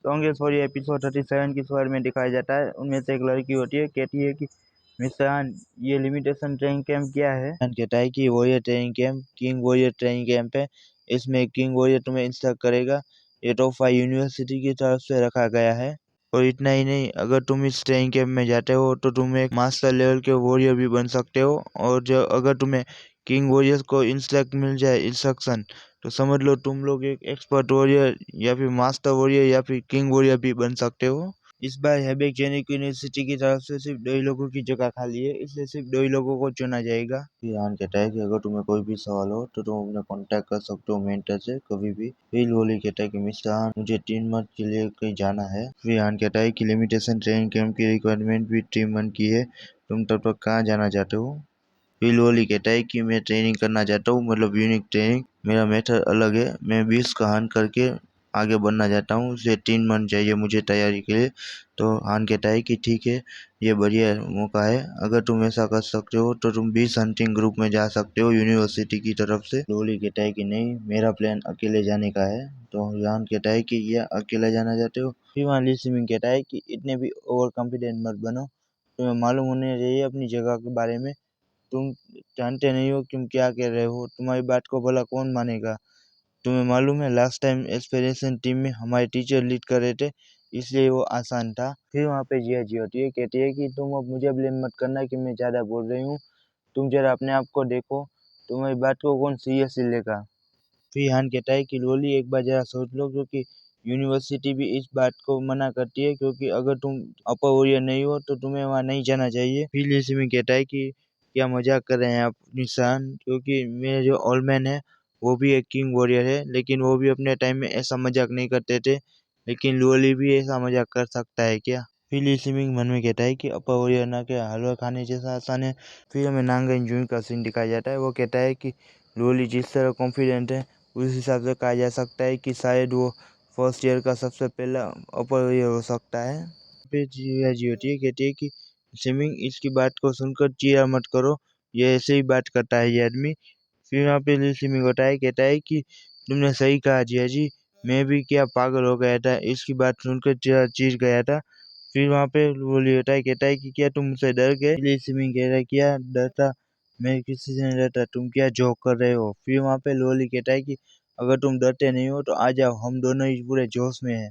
Congress for episode 37 की स्वर में दिखाया जाता है। उनमें से एक लड़की होती है, कहती है कि मिस्टर हान, ये लिमिटेशन ट्रेनिंग कैंप क्या है? हान कहता है कि warrior training camp king warrior training camp है। इसमें किंग वॉरियर तुम्हें इंस्ट्रक्ट करेगा। ये टॉप 5 यूनिवर्सिटी की तरफ से रखा गया है। और इतना ही नहीं, अगर तुम इस ट्रेनिंग कैंप में जाते हो तो तुम एक मास्टर लेवल के वॉरियर भी बन सकते हो। और जो अगर तुम्हें किंग वॉरियर को इंस्ट्रक्ट मिल जाए इंस्ट्रक्शन, तो समझ लो तुम लोग एक एक्सपर्ट वॉरियर या फिर मास्टर वॉरियर या फिर किंग वॉरियर भी बन सकते हो। इस बार हैबेक जेनिक यूनिवर्सिटी की तरफ से सिर्फ 2 ही लोगों की जगह खाली है, इसलिए सिर्फ 2 ही लोगों को चुना जाएगा। फिर हान कहता है कि अगर तुम्हें कोई भी सवाल हो तो तुम अपने कांटेक्ट कर सकते हो मेंटर से कभी भी। फिर लोली कहता है कि मिस्टर हान, मुझे 3 मंथ के लिए कहीं जाना है। फिर हान कहता है कि लिमिटेशन ट्रेनिंग कैंप की रिक्वायरमेंट भी 3 मंथ की है। तुम तब तक कहाँ जाना चाहते हो? फिर लोली कहता है कि मैं ट्रेनिंग करना चाहता हूँ, मतलब यूनिक ट्रेनिंग। मेरा मेथड अलग है, मैं 20 का हान करके आगे बढ़ना चाहता हूँ। उसे 3 मंथ चाहिए मुझे तैयारी के लिए। तो हान कहता है कि ठीक है, ये बढ़िया मौका है। अगर तुम ऐसा कर सकते हो तो तुम 20 हंटिंग ग्रुप में जा सकते हो यूनिवर्सिटी की तरफ से। लोली कहता है कि नहीं, मेरा प्लान अकेले जाने का है। तो हान कहता है कि ये अकेले जाना चाहते हो? फिर वहाँ ली सिमिंग कहता है कि इतने भी ओवर कॉन्फिडेंट मत बनो, तुम्हें मालूम होने चाहिए अपनी जगह के बारे में। तुम जानते नहीं हो तुम क्या कह रहे हो, तुम्हारी बात को भला कौन मानेगा? तुम्हें मालूम है लास्ट टाइम एस्पिरेशन टीम में हमारे टीचर लीड कर रहे थे, इसलिए वो आसान था। फिर वहाँ पे जिया जी होती है, कहती है कि तुम अब मुझे ब्लेम मत करना कि मैं ज़्यादा बोल रही हूँ। तुम जरा अपने आप को देखो, तुम्हारी बात को कौन सीरियसली लेगा? फिर हान कहता है कि लोली, एक बार जरा सोच लो, क्योंकि यूनिवर्सिटी भी इस बात को मना करती है, क्योंकि अगर तुम अपर वॉरियर नहीं हो तो तुम्हें वहाँ नहीं जाना चाहिए। फिर लिसी में कहता है कि क्या मजाक कर रहे हैं आप निशान, क्योंकि मेरे जो ओलमैन है वो भी एक किंग वॉरियर है, लेकिन वो भी अपने टाइम में ऐसा मजाक नहीं करते थे। लेकिन लोली भी ऐसा मजाक कर सकता है क्या? फिर ली सिमिंग मन में कहता है कि अपर वॉरियर ना के हलवा खाने जैसा आसान है। फिर हमें नांगन जून का सीन दिखाया जाता है। वो कहता है कि लोली जिस तरह कॉन्फिडेंट है, उस हिसाब से कहा जा सकता है कि शायद वो फर्स्ट ईयर का सबसे पहला अपर ईयर हो सकता है। फिर जिया जी होती है, कहती है कि स्विमिंग, इसकी बात को सुनकर चिया मत करो, ये ऐसे ही बात करता है ये आदमी। फिर वहाँ पे स्विमिंग होता है, कहता है कि तुमने सही कहा जिया जी, मैं भी क्या पागल हो गया था, इसकी बात सुनकर चीर गया था। फिर वहाँ पे वो होता है, कहता है कि क्या तुम मुझसे डर गए? स्विमिंग कह रहा है क्या डरता, मैं किसी से नहीं डरता, तुम क्या जोक कर रहे हो? फिर वहाँ पे लोली कहता है कि अगर तुम डरते नहीं हो तो आ जाओ, हम दोनों ही पूरे जोश में हैं।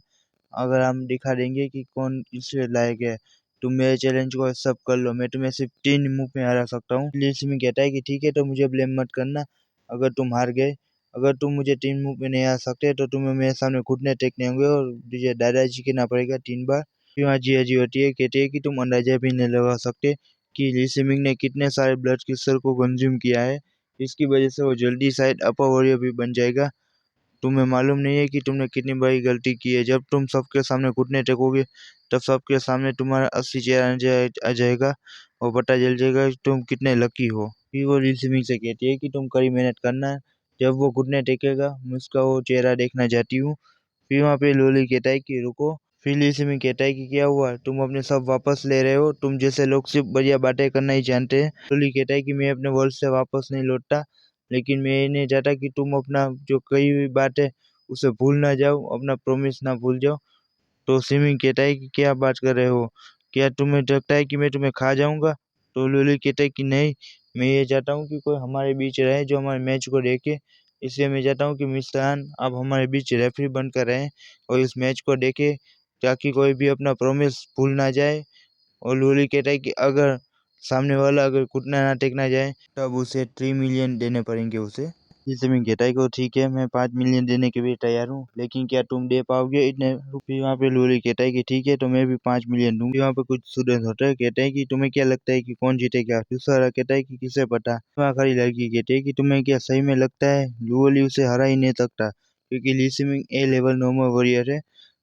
अगर हम दिखा देंगे कि कौन इससे लायक है। तुम मेरे चैलेंज को एक्सेप्ट कर लो, मैं तुम्हें सिर्फ 3 मूव में हरा सकता हूँ। लिसमी कहता है कि ठीक है, तो मुझे ब्लेम मत करना अगर तुम हार गए। अगर तुम मुझे 3 मूव में नहीं हरा सकते तो तुम्हें मेरे सामने घुटने टेकने होंगे और मुझे दादाजी कहना पड़ेगा 3 बार। फिर वहाँ जिया जी होती है, कहती है कि तुम अंदाजा भी नहीं लगा सकते कि ली सिमिंग ने कितने सारे ब्लड क्रिस्टल को कंज्यूम किया है। इसकी वजह से वो जल्दी शायद अपर वॉरियर भी बन जाएगा। तुम्हें मालूम नहीं है कि तुमने कितनी बड़ी गलती की है। जब तुम सबके सामने घुटने टेकोगे तब सबके सामने तुम्हारा असली चेहरा आ जाएगा और पता चल जाएगा कि तुम कितने लकी हो। फिर वो रिसीविंग से कहती है कि तुम कड़ी मेहनत करना, जब वो घुटने टेकेगा मैं उसका वो चेहरा देखना चाहती हूँ। फिर वहाँ पे लोली कहता है कि रुको। फिर लिसिमी कहता है कि क्या हुआ, तुम अपने सब वापस ले रहे हो? तुम जैसे लोग सिर्फ बढ़िया बातें करना ही जानते हैं। लोली कहता है कि मैं अपने वर्ल्ड से वापस नहीं लौटता, लेकिन मैं ये नहीं चाहता कि तुम अपना जो कही हुई बात है उसे भूल ना जाओ, अपना प्रॉमिस ना भूल जाओ। तो सिमी कहता है कि क्या बात कर रहे हो, क्या तुम्हें लगता है कि मैं तुम्हें खा जाऊंगा? तो लोली कहता है कि नहीं, मैं ये चाहता हूँ कि कोई हमारे बीच रहे जो हमारे मैच को देखे। इसलिए मैं चाहता हूँ कि मिस्टर खान आप हमारे बीच रेफरी बनकर रहें और इस मैच को देखे, ताकि कोई भी अपना प्रॉमिस भूल ना जाए। और लोली कहता है कि अगर सामने वाला अगर घुटना ना टेकना जाए तब उसे 3 मिलियन देने पड़ेंगे उसे। इससे मैं कहता है कि ठीक है, मैं 5 मिलियन देने के लिए तैयार हूँ, लेकिन क्या तुम दे पाओगे इतने? फिर वहाँ पे लोली कहता है कि ठीक है, तो मैं भी 5 मिलियन दूंगी। वहाँ पे कुछ स्टूडेंट होते हैं, कहते हैं कि तुम्हें क्या लगता है कि कौन जीतेगा? दूसरा कहता है कि किसे पता। वहाँ खड़ी लड़की कहती है कि तुम्हें क्या सही में लगता है लोली उसे हरा ही नहीं सकता, क्योंकि ली सिमिंग ए लेवल नॉर्मल वॉरियर है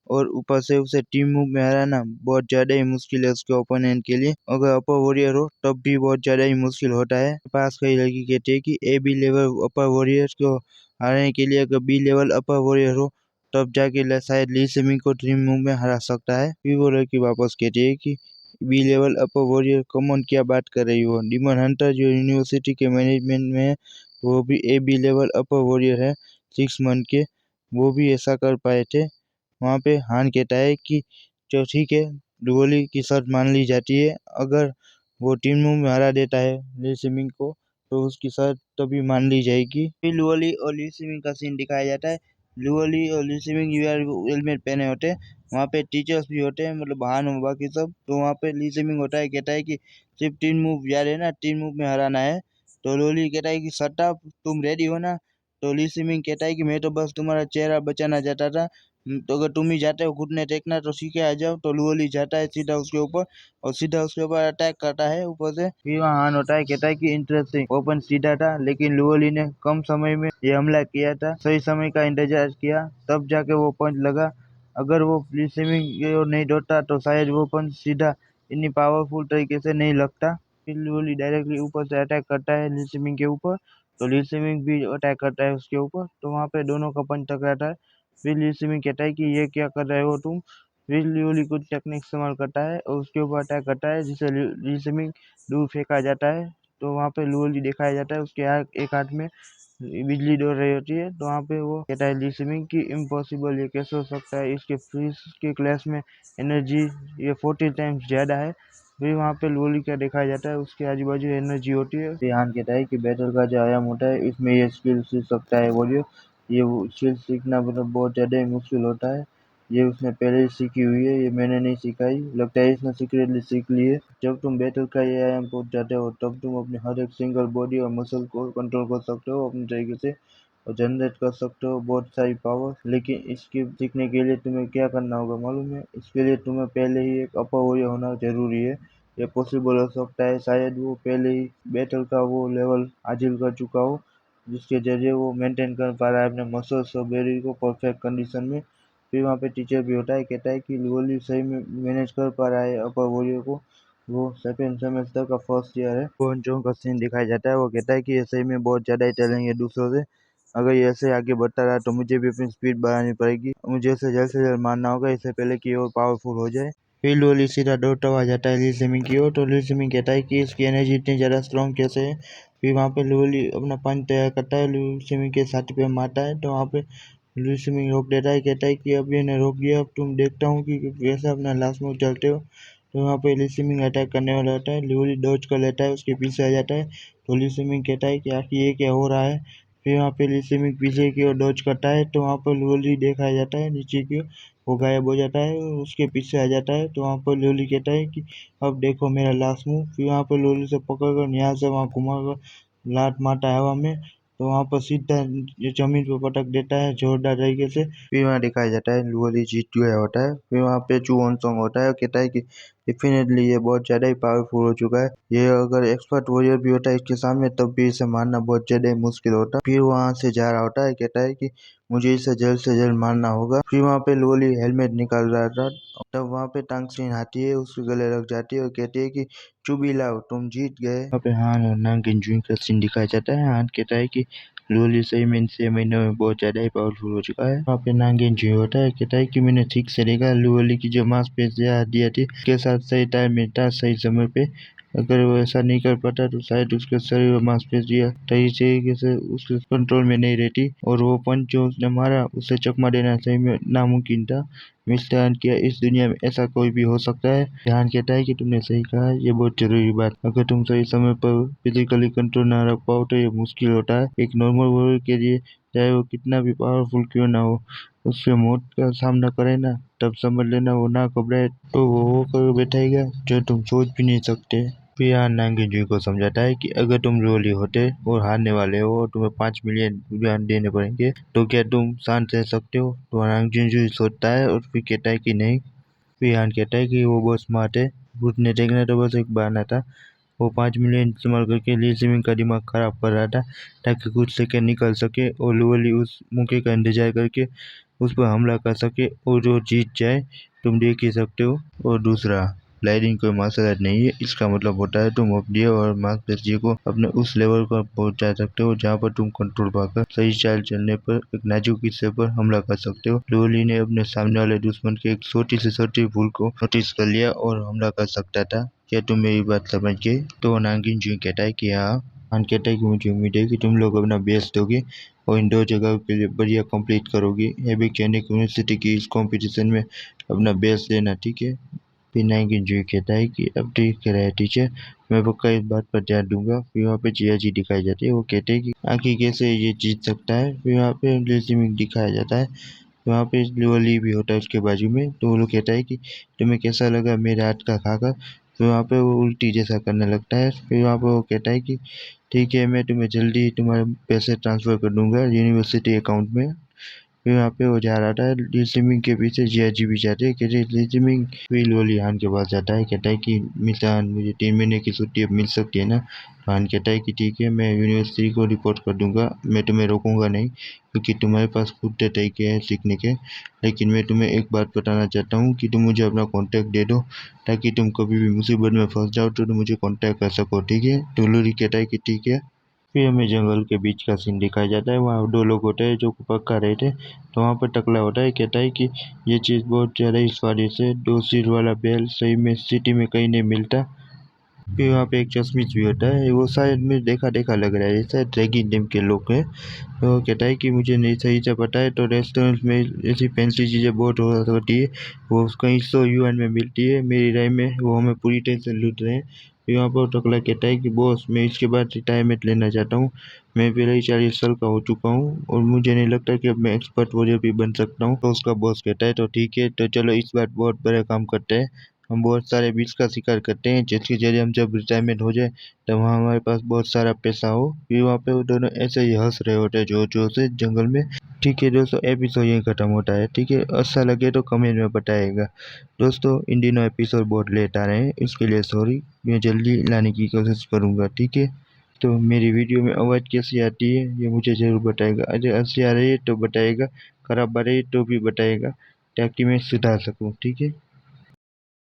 और ऊपर से उसे टीम मूव में हराना बहुत ज्यादा ही मुश्किल है उसके ओपोनेंट के लिए। अगर अपर वॉरियर हो तब भी बहुत ज्यादा ही मुश्किल होता है। पास कई लड़की कहती है कि A B level upper warrior को हराने के लिए अगर बी लेवल अपर वॉरियर हो तब जाके शायद ली सिमिंग को टीम मूव में हरा सकता है। फिर वो लड़की वापस कहती है कि B level upper warrior, come on क्या बात कर रही हो? डिमन हंटर जो यूनिवर्सिटी के मैनेजमेंट में है वो भी A B level upper warrior है 6 मंथ के, वो भी ऐसा कर पाए थे। वहाँ पे हान कहता है कि जो ठीक है, लुओली की शर्त मान ली जाती है। अगर वो 3 मूव में हरा देता है ली सिमिंग को तो उसकी शर्त तभी मान ली जाएगी। फिर लुओली और ली सिमिंग का सीन दिखाया जाता है। लुओली और ली सिमिंग हेलमेट पहने होते हैं। वहाँ पे टीचर्स भी होते हैं, मतलब हान और बाकी सब। तो वहाँ पे ली सिमिंग होता है, कहता है कि सिर्फ 3 मूव याद है ना, 3 मूव में हराना है। तो लुओली कहता है कि शट अप, तुम रेडी हो ना? तो ली सिमिंग कहता है कि मैं तो बस तुम्हारा चेहरा बचाना चाहता था। तो अगर तुम ही जाते हो घुटने टेकना तो सीखे आ जाओ। तो लुओली जाता है सीधा उसके ऊपर और सीधा उसके ऊपर अटैक करता है ऊपर से। फिर वहाँ हान होता है, कहता है कि इंटरेस्टिंग, ओपन सीधा था लेकिन लुओली ने कम समय में ये हमला किया था, सही समय का इंतजार किया तब जाके वो पंच लगा। अगर वो ली सिमिंग नहीं दौड़ता तो शायद वो पंच सीधा इतनी पावरफुल तरीके से नहीं लगता। फिर लुओली डायरेक्टली ऊपर से अटैक करता है ली सिमिंग के ऊपर। तो ली सिमिंग भी अटैक करता है उसके ऊपर। तो वहाँ पे दोनों का पंच टकराता है। फिर ली सिमिंग कहता है कि ये क्या कर रहे हो तुम? फिर लियोली कुछ टेक्निक इस्तेमाल करता है और उसके ऊपर अटैक करता है, जिसे ली सिमिंग दूर फेंका जाता है। तो वहाँ पे लुओली दिखाया जाता है, उसके एक हाथ में बिजली दौड़ रही होती है। तो वहाँ पे वो कहता है ली सिमिंग कि इम्पॉसिबल, ये कैसे हो सकता है, इसके फ्रीज के क्लास में एनर्जी ये 40 टाइम्स ज़्यादा है। फिर वहाँ पे लुओली क्या दिखाया जाता है, उसके आजू बाजू एनर्जी होती है। ध्यान कहता है कि बैटल का जो आयाम होता है इसमें ये स्किल सीख सकता है वॉरियर। ये स्किल सीखना मतलब बहुत ज़्यादा ही मुश्किल होता है। ये उसने पहले ही सीखी हुई है, ये मैंने नहीं सिखाई, लगता है इसने सीक्रेटली सीख ली है। जब तुम बैटल का ये आयाम पहुंच जाते हो तब तुम अपने हर एक सिंगल बॉडी और मसल को कंट्रोल कर सकते हो अपनी तरीके से और जनरेट कर सकते हो बहुत सारी पावर। लेकिन इसके सीखने के लिए तुम्हें क्या करना होगा मालूम है? इसके लिए तुम्हें पहले ही एक अपर वॉरियर होना जरूरी है। ये पॉसिबल हो सकता है शायद वो पहले ही बैटल का वो लेवल हासिल कर चुका हो जिसके जरिए वो मेंटेन कर पा रहा है अपने मसल्स और बॉडी को परफेक्ट कंडीशन में। फिर वहाँ पे टीचर भी होता है, कहता है कि लुओली सही में मैनेज कर पा रहा है अपर वॉरियर को। वो सेकंड सेमेस्टर का फर्स्ट ईयर है। कोहनचों का सीन दिखाया जाता है, वो कहता है कि ये सही में बहुत ज़्यादा ही टैलेंट है दूसरों से। अगर ये ऐसे आगे बढ़ता रहा तो मुझे भी अपनी स्पीड बढ़ानी पड़ेगी, मुझे इसे जल्द से जल्द मारना होगा इससे पहले कि वो पावरफुल हो जाए। फिर लुओली सीधा दौड़ता हुआ जाता है ली सिमिंग की ओर। तो ली सिमिंग कहता है कि इसकी एनर्जी इतनी ज़्यादा स्ट्रॉन्ग कैसे है। फिर वहाँ पे लुओली अपना पंच तैयार करता है, ली सिमिंग के छाती पे मारता है। तो वहाँ पे ली सिमिंग रोक देता है, कहता है कि अब ये ने रोक दिया, अब तुम देखता हूँ कि कैसे अपना लास्ट मूव चलते हो। तो वहाँ पे ली सिमिंग अटैक करने वाला होता है, लुओली डॉज कर लेता है, उसके पीछे आ जाता है। तो ली सिमिंग कहता है कि आखिर ये क्या हो रहा है। फिर वहाँ पे ली सिमिंग पीछे की ओर डॉज करता है। तो वहाँ पर लुओली देखा जाता है नीचे की ओर, वो गायब हो जाता है और उसके पीछे आ जाता है। तो वहाँ पर लुओली कहता है कि अब देखो मेरा लास्ट मूव। फिर वहाँ पर लुओली से पकड़कर यहाँ से वहाँ घुमाकर लात मारता है हवा में। तो वहाँ पर सीधा ये जमीन पे पटक देता है जोरदार तरीके से। फिर वहाँ दिखाया जाता है लुओली जीत गया होता है। फिर वहाँ पे चू होनसोंग होता है और कहता है कि डेफिनेटली ये बहुत ज़्यादा ही पावरफुल हो चुका है, ये अगर एक्सपर्ट वॉरियर भी होता है इसके सामने तब भी इसे मारना बहुत ज़्यादा ही मुश्किल होता। फिर वहाँ से जा रहा होता है, कहता है कि मुझे इसे जल्द से जल्द मारना होगा। फिर वहाँ पे लुओली हेलमेट निकाल रहा था, तब वहाँ पे टांग सीन आती है, उसके गले लग जाती है और कहती है कि चुबी लाओ, तुम जीत गए। वहाँ पे हान और नागिन जून का सीन दिखाया जाता है। हान कहता है कि लुओली सही में इन 6 महीनों में बहुत ज़्यादा ही पावरफुल हो चुका है। वहाँ पे नागिन जून होता है, कहता है कि मैंने ठीक से देखा लुओली की जो मांसपेशियां हड्डियां थी उसके साथ सही टाइम में था, सही समय पे। अगर वो ऐसा नहीं कर पाता तो शायद उसके शरीर और मांसपेशियां सही तरीके से उसके कंट्रोल में नहीं रहती और वो पंच जो उसने मारा उसे चकमा देना सही में नामुमकिन था। मिस्टर हान किया इस दुनिया में ऐसा कोई भी हो सकता है। ध्यान कहता है कि तुमने सही कहा, ये बहुत जरूरी बात। अगर तुम सही समय पर फिजिकली कंट्रोल ना रख पाओ तो ये मुश्किल होता है एक नॉर्मल वॉरियर के लिए, चाहे वो कितना भी पावरफुल क्यों ना हो। उससे मौत का सामना करे ना तब समझ लेना वो ना घबराए तो वो कर बैठेगा जो तुम सोच भी नहीं सकते। फिर हान नागिन जी को समझाता है कि अगर तुम लुओली होते और हारने वाले हो और तुम्हें 5 मिलियन रुपया देने पड़ेंगे तो क्या तुम शांत रह सकते हो? तो नागिन जी सोचता है और फिर कहता है कि नहीं। फिर हान कहता है कि वो बहुत स्मार्ट है, घुटने टेकना तो बस एक बहाना था। वो 5 मिलियन इस्तेमाल करके ली सिमिंग का दिमाग खराब कर रहा था ताकि कुछ सेकंड निकल सके और लुओली उस मौके का इंतजार करके उस पर हमला कर सके और जो जीत जाए तुम देख ही सकते हो। और दूसरा, ग्लाइडिंग कोई मार्शल आर्ट नहीं है, इसका मतलब होता है तुम अपनी और मांसपेशियों को अपने उस लेवल पर पहुंचा सकते हो जहां पर तुम कंट्रोल पाकर सही चाल चलने पर एक नाजुक हिस्से पर हमला कर सकते हो। लुओली ने अपने सामने वाले दुश्मन की एक छोटी से छोटी भूल को नोटिस कर लिया और हमला कर सकता था। क्या तुम मेरी बात समझ गए? तो नागिन जी कहता है कि हाँ। हान कहता है कि मुझे उम्मीद है कि तुम लोग अपना बेस्ट दोगे, और इन 2 जगह के लिए बढ़िया कंप्लीट करोगी। एबी कैनिक यूनिवर्सिटी की इस कंपटीशन में अपना बेस्ट देना, ठीक है। फिर नाइनकिन जी कहता है कि अब ठीक है टीचर, मैं पक्का इस बात पर ध्यान दूंगा। फिर वहाँ पे जिया जी दिखाई जाती है, वो कहते हैं कि आखिर कैसे ये जीत सकता है। फिर वहाँ पे लिजिमिंग दिखाया जाता है, वहाँ पे लोली भी होता है उसके बाजू में। तो वो लोग कहता है कि तुम्हें कैसा लगा मेरे हाथ का खाकर। फिर वहाँ पे वो उल्टी जैसा करने लगता है। फिर वहाँ पे वो कहता है कि ठीक है, मैं तुम्हें जल्दी तुम्हारे पैसे ट्रांसफ़र कर दूंगा यूनिवर्सिटी अकाउंट में। फिर वहाँ पे वो जा रहा था, ली सिमिंग के पीछे जिया जी भी जाते हैं। कहते ली सिमिंग फिर लोली हान के पास जाता है, कहता है कि मिस्टर हान, मुझे 3 महीने की छुट्टी अब मिल सकती है ना। तो हान कहता है कि ठीक है, मैं यूनिवर्सिटी को रिपोर्ट कर दूंगा, मैं तुम्हें रोकूंगा नहीं, क्योंकि तुम्हारे पास खुद के तरीके हैं सीखने के। लेकिन मैं तुम्हें एक बात बताना चाहता हूँ कि तुम मुझे अपना कॉन्टैक्ट दे दो, ताकि तुम कभी भी मुसीबत में फंस जाओ तो तुम मुझे कॉन्टैक्ट कर सको, ठीक है। तो लोरी कहता है कि ठीक है। फिर हमें जंगल के बीच का सीन दिखाया जाता है, वहाँ 2 लोग होते हैं जो पका रहे थे। तो वहाँ पर टकला होता है, कहता है कि ये चीज़ बहुत ज़्यादा ही स्वादिष्ट है, 2 सिर वाला बैल सही में सिटी में कहीं नहीं मिलता। फिर वहाँ पे एक चश्मिश भी होता है, वो शायद में देखा देखा लग रहा है, ये शायद ड्रैगन नेम के लोग हैं। तो वो कहता है कि मुझे नहीं सही से पता है, तो रेस्टोरेंट में ऐसी फैंसी चीज़ें बहुत होती है, वो कहीं 100 युआन में मिलती है, मेरी राय में वो हमें पूरी तरह से लूट रहे हैं। फिर वहाँ पर टकला कहता है कि बॉस, मैं इसके बाद रिटायरमेंट लेना चाहता हूँ, मैं पहले ही 40 साल का हो चुका हूँ और मुझे नहीं लगता कि अब मैं एक्सपर्ट वॉरियर भी बन सकता हूँ। तो उसका बॉस कहता है तो ठीक है, तो चलो इस बार बहुत बड़ा काम करते हैं, हम बहुत सारे बीज का शिकार करते हैं, जिसके जरिए हम जब रिटायरमेंट हो जाए तब वहाँ हमारे पास बहुत सारा पैसा हो। फिर वहाँ पे वो दोनों ऐसे ही हंस रहे होते हैं जोर जोर से जंगल में। ठीक है दोस्तों, एपिसोड यहीं खत्म होता है, ठीक है। अच्छा लगे तो कमेंट में बताइएगा दोस्तों। इन दिनों एपिसोड बहुत लेट आ रहे हैं, इसके लिए सॉरी, मैं जल्दी लाने की कोशिश करूँगा, ठीक है। तो मेरी वीडियो में आवाज़ कैसी आती है ये मुझे ज़रूर बताएगा, अगर अच्छी आ रही है तो बताएगा, खराब आ रही है तो भी बताएगा, ताकि मैं सुधार सकूँ, ठीक है।